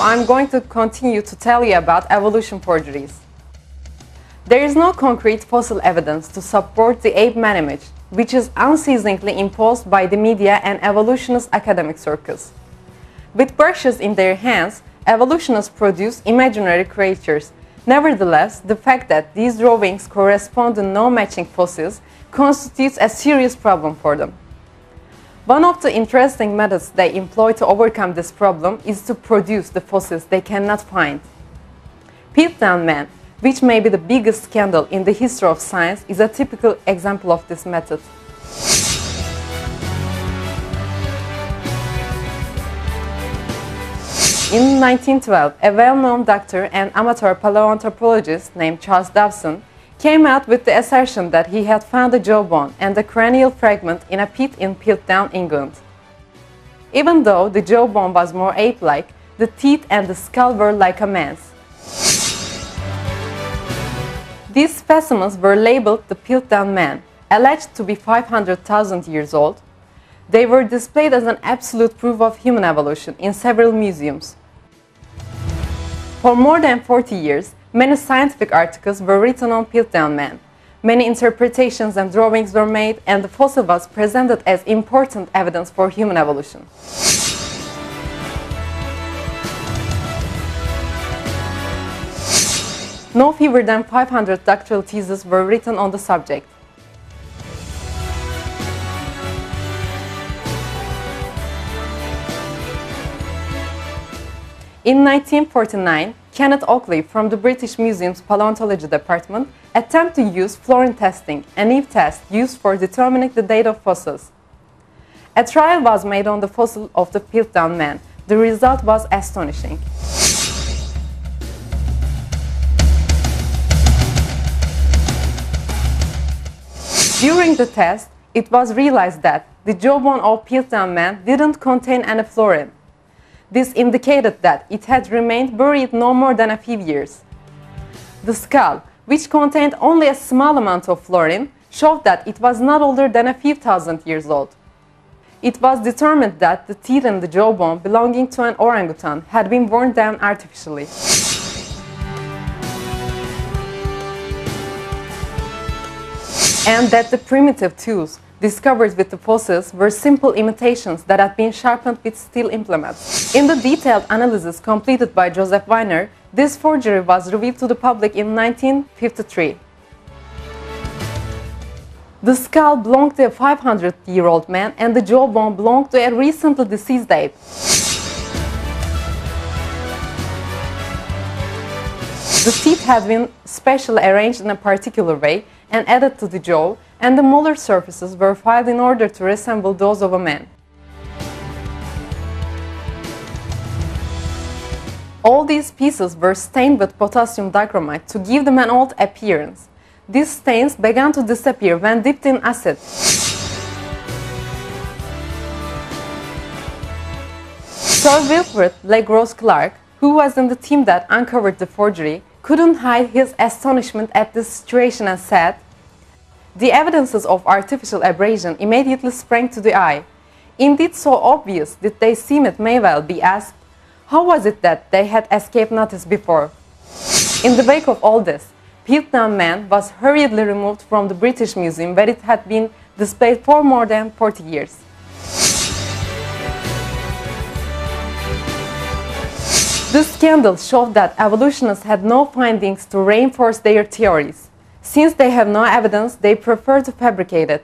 I'm going to continue to tell you about evolution forgeries. There is no concrete fossil evidence to support the ape-man image, which is unceasingly imposed by the media and evolutionist academic circles. With brushes in their hands, evolutionists produce imaginary creatures. Nevertheless, the fact that these drawings correspond to no matching fossils constitutes a serious problem for them. One of the interesting methods they employ to overcome this problem is to produce the fossils they cannot find. Piltdown Man, which may be the biggest scandal in the history of science, is a typical example of this method. In 1912, a well-known doctor and amateur paleoanthropologist named Charles Dawson came out with the assertion that he had found a jawbone and a cranial fragment in a pit in Piltdown, England. Even though the jawbone was more ape-like, the teeth and the skull were like a man's. These specimens were labeled the Piltdown Man, alleged to be 500,000 years old. They were displayed as an absolute proof of human evolution in several museums. For more than 40 years, many scientific articles were written on Piltdown Man. Many interpretations and drawings were made, and the fossil was presented as important evidence for human evolution. No fewer than 500 doctoral theses were written on the subject. In 1949, Kenneth Oakley from the British Museum's Paleontology Department attempted to use fluorine testing, a new test used for determining the date of fossils. A trial was made on the fossil of the Piltdown Man. The result was astonishing. During the test, it was realized that the jawbone of Piltdown Man didn't contain any fluorine. This indicated that it had remained buried no more than a few years. The skull, which contained only a small amount of fluorine, showed that it was not older than a few thousand years old. It was determined that the teeth and the jawbone belonging to an orangutan had been worn down artificially. And that the primitive tools discovered with the fossils were simple imitations that had been sharpened with steel implements. In the detailed analysis completed by Joseph Weiner, this forgery was revealed to the public in 1953. The skull belonged to a 500-year-old man and the jawbone belonged to a recently deceased ape. The teeth had been specially arranged in a particular way and added to the jaw, and the molar surfaces were filed in order to resemble those of a man. All these pieces were stained with potassium dichromate to give them an old appearance. These stains began to disappear when dipped in acid. Sir Wilfrid Legros Clark, who was in the team that uncovered the forgery, couldn't hide his astonishment at this situation and said, "The evidences of artificial abrasion immediately sprang to the eye. Indeed, so obvious did they seem, it may well be asked, how was it that they had escaped notice before?" In the wake of all this, Piltdown Man was hurriedly removed from the British Museum, where it had been displayed for more than 40 years. This scandal showed that evolutionists had no findings to reinforce their theories. Since they have no evidence, they prefer to fabricate it.